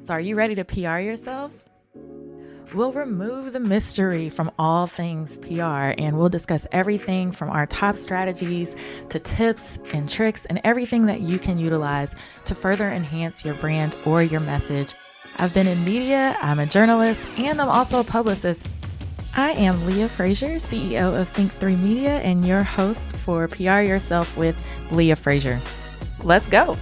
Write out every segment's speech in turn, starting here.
So are you ready to PR yourself? We'll remove the mystery from all things PR, and we'll discuss everything from our top strategies to tips and tricks and everything that you can utilize to further enhance your brand or your message. I've been in media, I'm a journalist, and I'm also a publicist. I am Leah Frazier, CEO of Think3 Media, and your host for PR Yourself with Leah Frazier. Let's go.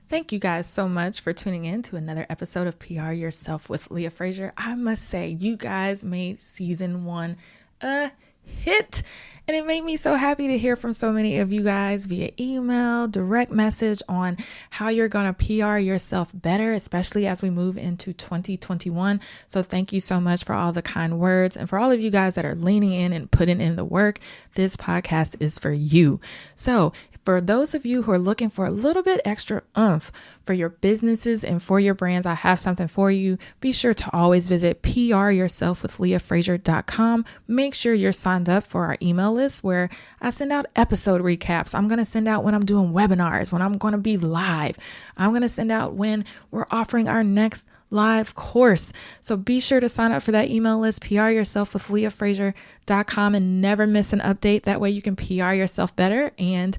Thank you guys so much for tuning in to another episode of PR Yourself with Leah Frazier. I must say, you guys made season 1 a hit, and it made me so happy to hear from so many of you guys via email, direct message on how you're going to PR yourself better, especially as we move into 2021. So thank you so much for all the kind words, and for all of you guys that are leaning in and putting in the work. This podcast is for you. So for those of you who are looking for a little bit extra oomph for your businesses and for your brands, I have something for you. Be sure to always visit pryourselfwithleahfrazier.com. Make sure you're signed up for our email list where I send out episode recaps. I'm going to send out when I'm doing webinars, when I'm going to be live. I'm going to send out when we're offering our next live course. So be sure to sign up for that email list, pryourselfwithleahfrazier.com, and never miss an update. That way you can PR yourself better and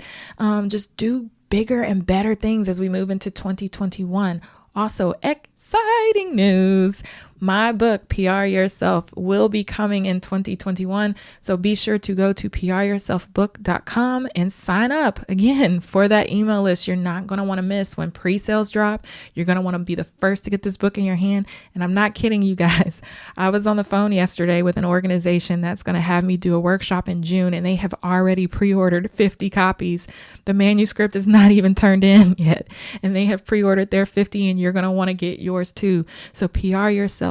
just do bigger and better things as we move into 2021. Also, exciting news. My book, PR Yourself, will be coming in 2021. So be sure to go to pryourselfbook.com and sign up again for that email list. You're not going to want to miss when pre-sales drop. You're going to want to be the first to get this book in your hand. And I'm not kidding you guys. I was on the phone yesterday with an organization that's going to have me do a workshop in June, and they have already pre-ordered 50 copies. The manuscript is not even turned in yet, and they have pre-ordered their 50, and you're going to want to get yours too. So pryourselfbook.com.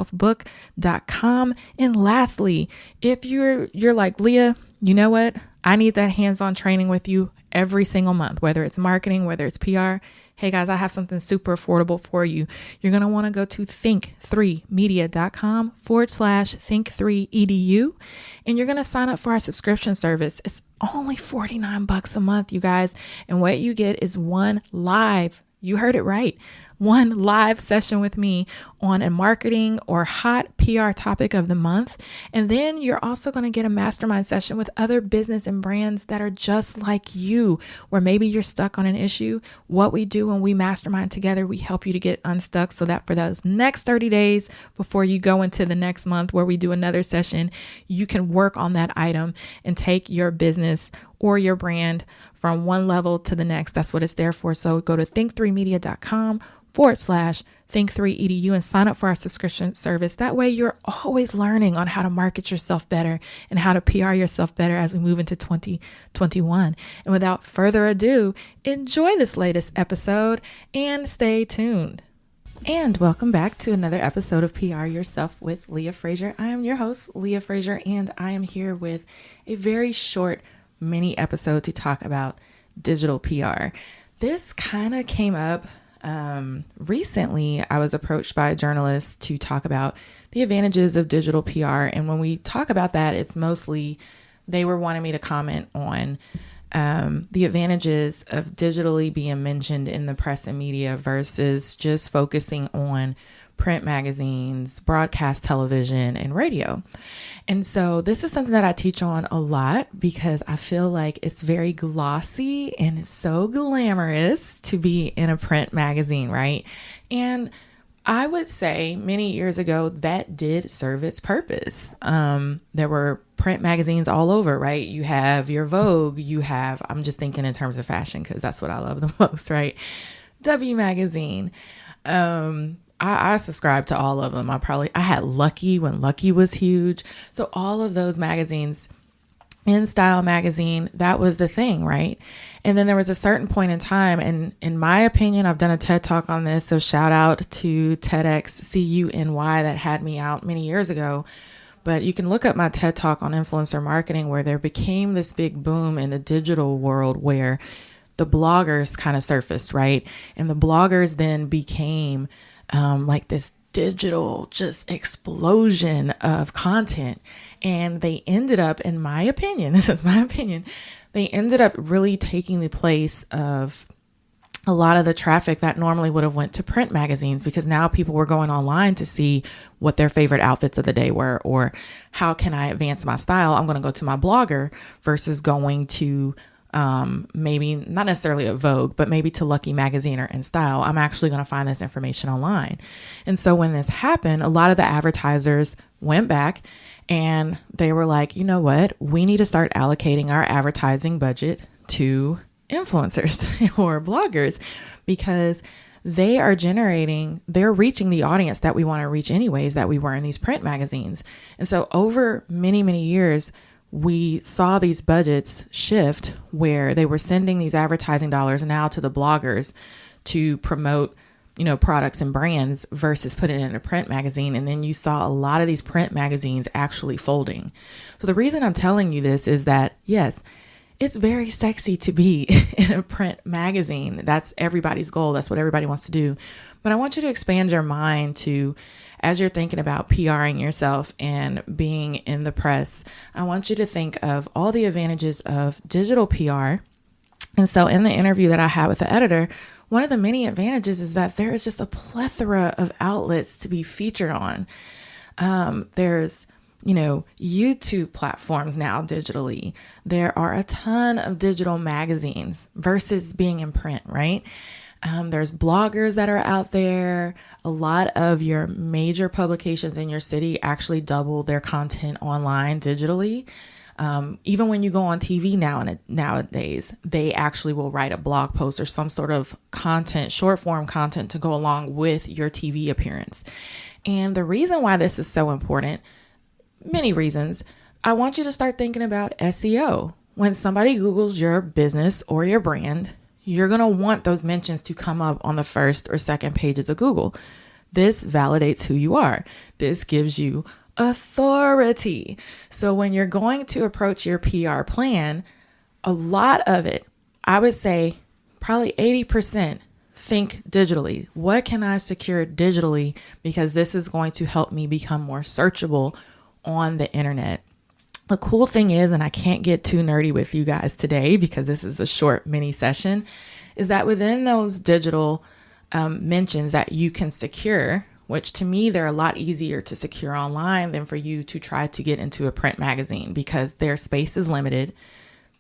And lastly, if you're like, Leah, you know what? I need that hands-on training with you every single month, whether it's marketing, whether it's PR. Hey guys, I have something super affordable for you. You're going to want to go to think3media.com/think3edu, and you're going to sign up for our subscription service. It's only $49 a month, you guys. And what you get is one live, you heard it right, one live session with me on a marketing or hot PR topic of the month. And then you're also going to get a mastermind session with other business and brands that are just like you, where maybe you're stuck on an issue. What we do when we mastermind together, we help you to get unstuck so that for those next 30 days before you go into the next month where we do another session, you can work on that item and take your business or your brand from one level to the next. That's what it's there for. So go to think3media.com/think3edu and sign up for our subscription service. That way you're always learning on how to market yourself better and how to PR yourself better as we move into 2021. And without further ado, enjoy this latest episode and stay tuned. And welcome back to another episode of PR Yourself with Leah Frazier. I am your host, Leah Frazier, and I am here with a very short mini episode to talk about digital PR. This kind of came up recently. I was approached by a journalist to talk about the advantages of digital PR. And when we talk about that, it's mostly they were wanting me to comment on the advantages of digitally being mentioned in the press and media versus just focusing on print magazines, broadcast television, and radio. And so this is something that I teach on a lot because I feel like it's very glossy and it's so glamorous to be in a print magazine, right? And I would say many years ago that did serve its purpose. There were print magazines all over, right? You have your Vogue, you have, I'm just thinking in terms of fashion because that's what I love the most, right? W Magazine. I subscribed to all of them. I had Lucky when Lucky was huge. So all of those magazines, In Style magazine, that was the thing, right? And then there was a certain point in time, and in my opinion, I've done a TED Talk on this. So shout out to TEDx CUNY that had me out many years ago. But you can look up my TED Talk on influencer marketing, where there became this big boom in the digital world where the bloggers kind of surfaced, right? And the bloggers then became like this digital just explosion of content. And they ended up, in my opinion, this is my opinion, they ended up really taking the place of a lot of the traffic that normally would have went to print magazines, because now people were going online to see what their favorite outfits of the day were, or how can I advance my style? I'm going to go to my blogger versus going to maybe not necessarily a Vogue, but maybe to Lucky Magazine or InStyle. I'm actually going to find this information online. And so when this happened, a lot of the advertisers went back and they were like, you know what? We need to start allocating our advertising budget to influencers or bloggers, because they're reaching the audience that we want to reach anyways, that we were in these print magazines. And so over many, many years, we saw these budgets shift where they were sending these advertising dollars now to the bloggers to promote, products and brands versus put it in a print magazine. And then you saw a lot of these print magazines actually folding. So the reason I'm telling you this is that, yes, it's very sexy to be in a print magazine. That's everybody's goal. That's what everybody wants to do. But I want you to expand your mind to, as you're thinking about PRing yourself and being in the press, I want you to think of all the advantages of digital PR. And so in the interview that I had with the editor, one of the many advantages is that there is just a plethora of outlets to be featured on. There's YouTube platforms now digitally. There are a ton of digital magazines versus being in print, right? There's bloggers that are out there. A lot of your major publications in your city actually double their content online digitally. Even when you go on TV nowadays, they actually will write a blog post or some sort of content, short form content to go along with your TV appearance. And the reason why this is so important, many reasons. I want you to start thinking about SEO. When somebody Googles your business or your brand, you're going to want those mentions to come up on the first or second pages of Google. This validates who you are. This gives you authority. So when you're going to approach your PR plan, a lot of it, I would say probably 80%, think digitally. What can I secure digitally? Because this is going to help me become more searchable on the internet. The cool thing is, and I can't get too nerdy with you guys today because this is a short mini session, is that within those digital mentions that you can secure, which to me, they're a lot easier to secure online than for you to try to get into a print magazine, because their space is limited.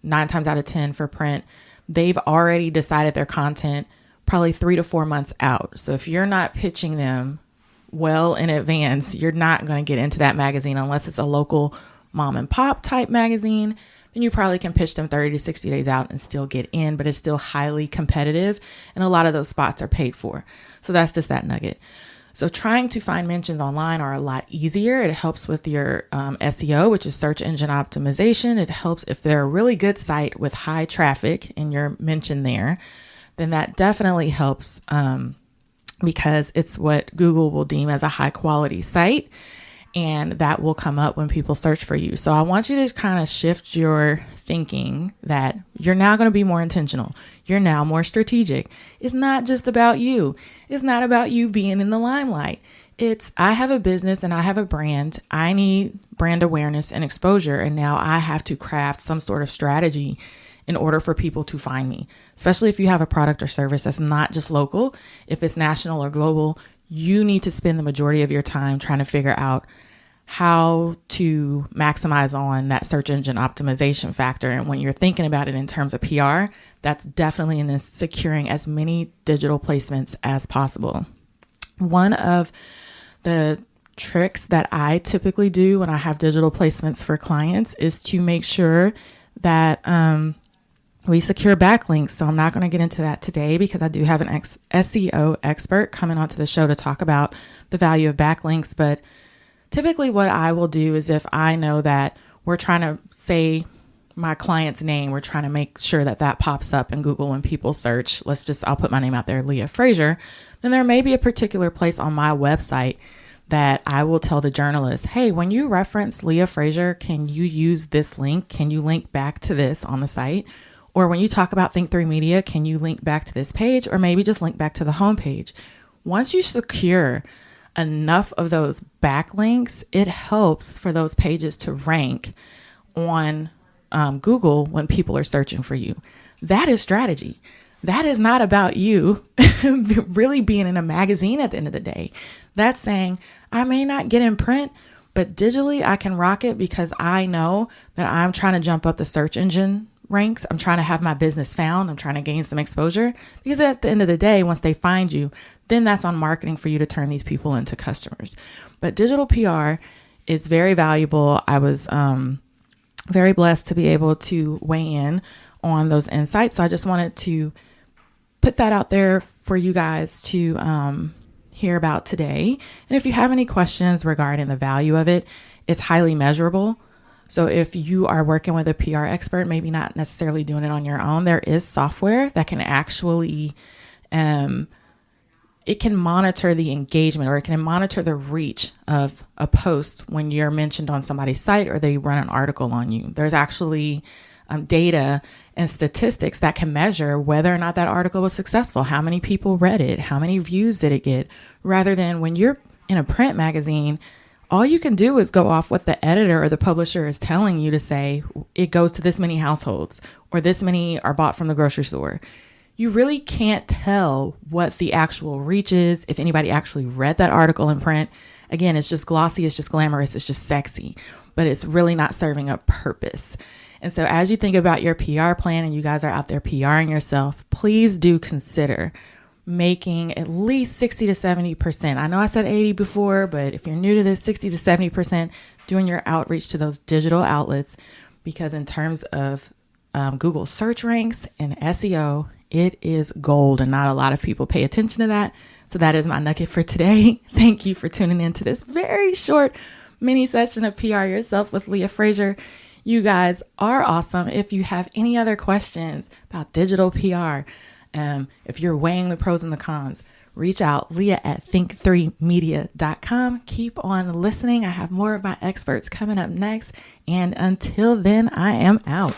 9 times out of 10 for print, they've already decided their content probably 3 to 4 months out. So if you're not pitching them well in advance, you're not going to get into that magazine unless it's a local mom and pop type magazine. Then you probably can pitch them 30 to 60 days out and still get in, but it's still highly competitive. And a lot of those spots are paid for. So that's just that nugget. So trying to find mentions online are a lot easier. It helps with your SEO, which is search engine optimization. It helps if they're a really good site with high traffic and you're mentioned there, then that definitely helps because it's what Google will deem as a high quality site. And that will come up when people search for you. So I want you to kind of shift your thinking that you're now going to be more intentional. You're now more strategic. It's not just about you. It's not about you being in the limelight. It's, I have a business and I have a brand. I need brand awareness and exposure. And now I have to craft some sort of strategy in order for people to find me, especially if you have a product or service that's not just local. If it's national or global, you need to spend the majority of your time trying to figure out how to maximize on that search engine optimization factor. And when you're thinking about it in terms of PR, that's definitely in securing as many digital placements as possible. One of the tricks that I typically do when I have digital placements for clients is to make sure that we secure backlinks. So I'm not going to get into that today because I do have an SEO expert coming onto the show to talk about the value of backlinks. But typically what I will do is if I know that we're trying to say my client's name, we're trying to make sure that that pops up in Google when people search, I'll put my name out there, Leah Frazier, then there may be a particular place on my website that I will tell the journalist, hey, when you reference Leah Frazier, can you use this link? Can you link back to this on the site? Or when you talk about Think3 Media, can you link back to this page or maybe just link back to the homepage? Once you secure enough of those backlinks, it helps for those pages to rank on Google when people are searching for you. That is strategy. That is not about you really being in a magazine at the end of the day. That's saying, I may not get in print, but digitally I can rock it because I know that I'm trying to jump up the search engine ranks. I'm trying to have my business found. I'm trying to gain some exposure, because at the end of the day, once they find you, then that's on marketing for you to turn these people into customers. But digital PR is very valuable. I was very blessed to be able to weigh in on those insights. So I just wanted to put that out there for you guys to hear about today. And if you have any questions regarding the value of it, it's highly measurable. So if you are working with a PR expert, maybe not necessarily doing it on your own, there is software that can actually, it can monitor the engagement, or it can monitor the reach of a post when you're mentioned on somebody's site or they run an article on you. There's actually data and statistics that can measure whether or not that article was successful, how many people read it, how many views did it get, rather than when you're in a print magazine, all you can do is go off what the editor or the publisher is telling you to say. It goes to this many households, or this many are bought from the grocery store. You really can't tell what the actual reach is, if anybody actually read that article in print. Again, it's just glossy, it's just glamorous, it's just sexy, but it's really not serving a purpose. And so as you think about your PR plan and you guys are out there PRing yourself, please do consider making at least 60 to 70%. I know I said 80 before, but if you're new to this, 60 to 70% doing your outreach to those digital outlets, because in terms of Google search ranks and SEO, it is gold, and not a lot of people pay attention to that. So that is my nugget for today. Thank you for tuning in to this very short mini session of PR Yourself with Leah Frazier. You guys are awesome. If you have any other questions about digital PR, if you're weighing the pros and the cons, reach out, Leah at think3media.com. Keep on listening. I have more of my experts coming up next. And until then, I am out.